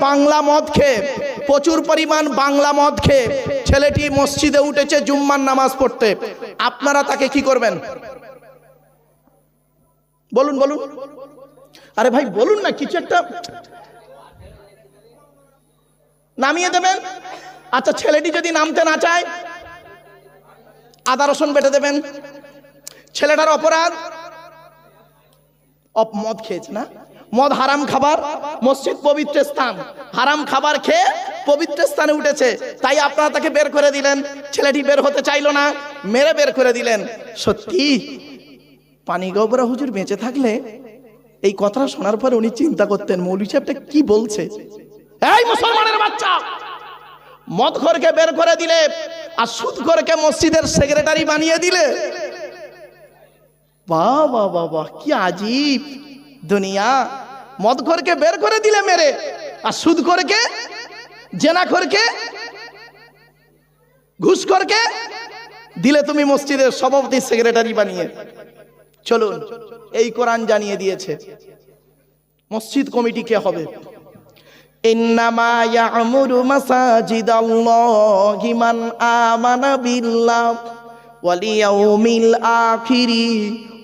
বাংলা মদ খেয়ে, প্রচুর পরিমাণ বাংলা মদ খেয়ে ছেলেটি মসজিদে উঠেছে জুম্মার নামাজ পড়তে, আপনারা তাকে কি করবেন? বলুন বলুন, আরে ভাই বলুন না, কিছু একটা নামিয়ে দেবেন। আচ্ছা, ছেলেটি যদি নামতে না চায়, আদা রসুন বেটে দেবেন। ছেলেটার অপরাধ, মদ খেয়েছে না, মদ হারাম খাবার, মসজিদ পবিত্র স্থান, হারাম খাবার খেয়ে পবিত্র স্থানে উঠেছে, তাই আপনারা তাকে বের করে দিলেন। ছেলেটি বের হতে চাইলো না, মেরে বের করে দিলেন। সত্যি পানিগোবরা হুজুর বেঁচে থাকলে এই কথা শোনার পরে উনি চিন্তা করতেন, মৌলভী সাহেবটা কি বলছে। এই মুসলমানের বাচ্চা, মদখোরকে বের করে দিলে আর সুদখোরকে মসজিদের সেক্রেটারি বানিয়ে দিলে। বাহ বাহ বাহ বাহ, কি আজীব দুনিয়া। মদখোরকে বের করে দিলে মেরে, আর সুদখোরকে, জেনাখোরকে, ঘুষখোরকে দিলে তুমি মসজিদের সভাপতি সেক্রেটারি বানিয়ে। চলুন, এই কোরআন জানিয়ে দিয়েছে মসজিদ কমিটি কে হবে। ইন্নামা ইয়া'মুরু মাসাজিদাল্লাহি মান আমানা বিল্লাহ ওয়াল ইয়াউমিল আখিরি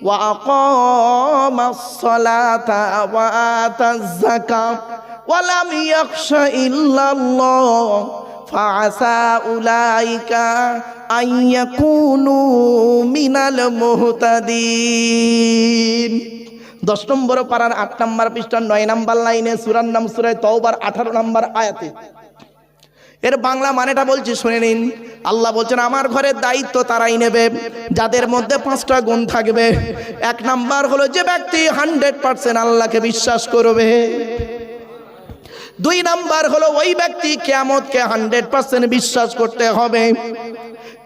ওয়া আকামাস সালাতা ওয়া আতাজ যাকাত ওয়া লাম ইয়াখশা ইল্লাল্লাহ ফাআসা উলাইকা আইয়াকুনু মিনাল মুহতাদিন। 10 নম্বর পারার 8 নম্বর পৃষ্ঠা 9 নম্বর লাইনে সূরার নাম সূরা তাওবার 18 নম্বর আয়াতে। এর বাংলা মানেটা বলছি, শুনে নিন। আল্লাহ বলছেন আমার ঘরের দায়িত্ব তারাই নেবে যাদের মধ্যে 5টা গুণ থাকবে। 1 নাম্বার হলো যে ব্যক্তি 100% আল্লাহকে বিশ্বাস করবে। 2 নাম্বার হলো ওই ব্যক্তি কিয়ামতকে 100% বিশ্বাস করতে হবে।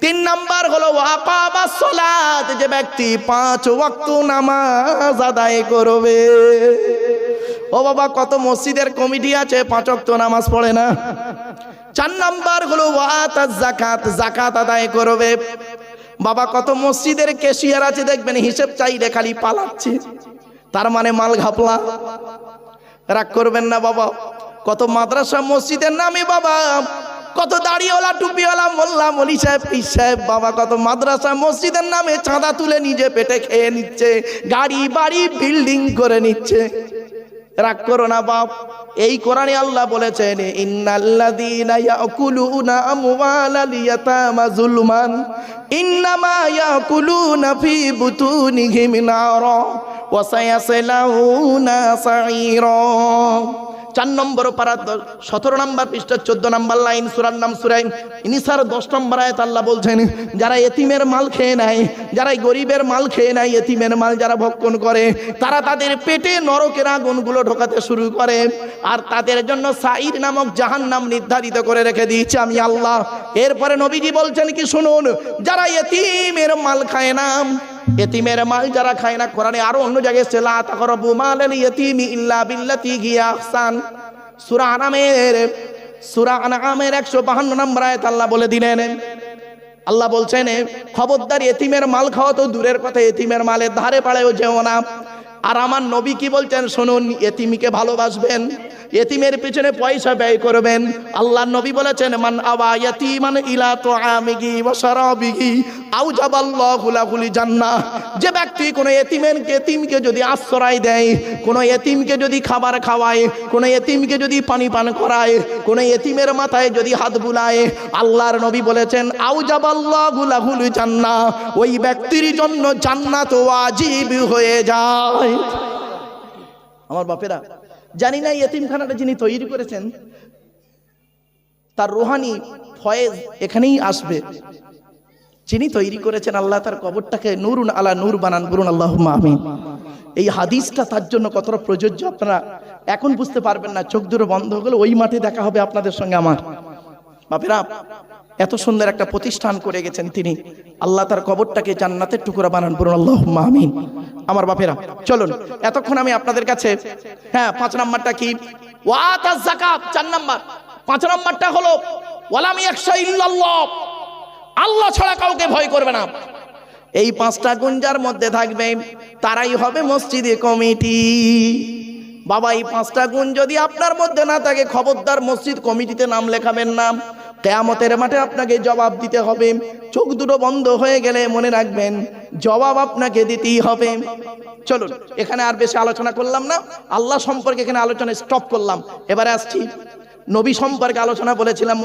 3 নাম্বার হলো ওয়াকামাস সালাত, যে ব্যক্তি 5 ওয়াক্ত নামাজ আদায় করবে। ও বাবা, কত মসজিদের কমিটি আছে 5 ওয়াক্ত নামাজ পড়ে না। 4 নাম্বার হলো ওয়াতাজ যাকাত, যাকাত আদায় করবে। বাবা, কত মসজিদের ক্যাশিয়ার আছে দেখবেন হিসাব চাইলে খালি পালাচ্ছে, তার মানে মাল ঘাপলা। রাগ করবেন না বাবা। কত মাদ্রাসা মসজিদের নামে বাবা, কত দাড়িওয়ালা টুপিওয়ালা মোল্লা মলি সাহেব পীর সাহেব বাবা, কত মাদ্রাসা মসজিদের নামে চাঁদা তুলে নিজে পেটে খেয়ে নিচ্ছে, গাড়ি বাড়ি বিল্ডিং করে নিচ্ছে। রাগ করো না বাপ, এই কোরআনে আল্লাহ বলেছেন ইন্নাল্লাযীনা ইয়াকুলুনা আমওয়ালাল ইয়াতামা যুলমান ইন্নামা ইয়াকুলুনা ফি বুতুনিহিম নারা ওয়া সায়াসলাউনা সাঈরা। 4 নম্বর পারা 17 নম্বর পৃষ্ঠা 14 নম্বর লাইন, সূরার নাম সূরা নিসার 10 নম্বর আয়াত। আল্লাহ বলছেন যারা এতিমের মাল খেয়ে নেয়, যারা গরিবের মাল খেয়ে নেয়, এতিমের মাল যারা ভক্ষণ করে, তারা তাদের পেটে নরকের আগুনগুলো ঢোকাতে শুরু করে, আর তাদের জন্য সাঈর নামক জাহান্নাম নির্ধারিত করে রেখে দিয়েছে আমি আল্লাহ। এরপরে নবীজি বলছেন কি শুনুন, যারা এতিমের মাল খায় না, এতিমের মাল যারা খায় না, কোরআনে আরো অন্য জায়গায় লা তাকরাবু মালাল ইয়াতীমি ইল্লা বিল্লাতী হিয়া আহসান। সূরা আনামের 152 নম্বর আয়াত আল্লাহ বলে দিলেন, আল্লাহ বলছেন খবরদার এতিমের মাল খাওয়া তো দূরের কথা, এতিমের মালের ধারে পাড়েও যেও না। আর আমার নবী কি বলছেন শুনুন, এতিমকে ভালোবাসবেন, এতিমের পিছনে পয়সা ব্যয় করবেন। আল্লাহর নবী বলেছেন মান আওয়া ইয়াতীমান ইলা তুআমিহি ওয়া শারাবিহি আওজাবাল্লাহু লাহুল জান্নাহ। যে ব্যক্তি কোনো এতিমকে যদি আশ্রয় দেয়, কোনো এতিমকে যদি খাবার খাওয়ায়, কোনো এতিমকে যদি পানি পান করায়, কোনো এতিমের মাথায় যদি হাত বুলায়, আল্লাহর নবী বলেছেন আওজাবাল্লাহু লাহুল জান্নাহ, ওই ব্যক্তির জন্য জান্নাত ওয়াজিব হয়ে যায়। আমার বাপেরা, জানি না এতিমখানাটা যিনি তৈরি করেছেন তার রুহানি ফয়েজ এখানেই আসবে। যিনি তৈরি করেছেন আল্লাহ তার কবরটাকে নূরুন আলা নূর বানান, বলুন আল্লাহুম্মা আমিন। এই হাদিসটা তার জন্য কতটা প্রযোজ্য আপনারা এখন বুঝতে পারবেন না, চোখ দুটো বন্ধ হলে ওই মাঠে দেখা হবে আপনাদের সঙ্গে আমার। বাপেরা, এত সুন্দর একটা প্রতিষ্ঠান করে গেছেন তিনি, আল্লাহ তার কবরটাকে জান্নাতের টুকরা বানান, বলুন আল্লাহুম্মা আমিন। আমার বাপেরা চলুন, এতক্ষণ আমি আপনাদের কাছে 5 নাম্বারটা কি ওয়াতাজ যাকাত, 4 নাম্বার। 5 নাম্বারটা হলো ওয়ালাম ইয়াখশা ইল্লাল্লাহ, আল্লাহ ছাড়া কাউকে ভয় করবে না। এই 5টা গুণ যার মধ্যে থাকবে তারাই হবে মসজিদে কমিটি। বাবা এই 5টা গুণ যদি আপনার মধ্যে না থাকে, খবরদার মসজিদ কমিটিতে নাম লেখাবেন না। কিয়ামতের মাঠে আপনাকে জবাব দিতে হবে। চোখ দুটো বন্ধ হয়ে গেলে মনে রাখবেন জবাব আপনাকে দিতেই হবে। চলুন, এখানে আর বেশি আলোচনা করলাম না। আল্লাহ সম্পর্কে এখানে আলোচনা স্টপ করলাম। এবারে আসছি নবী সম্পর্কে আলোচনা বলেছিলাম।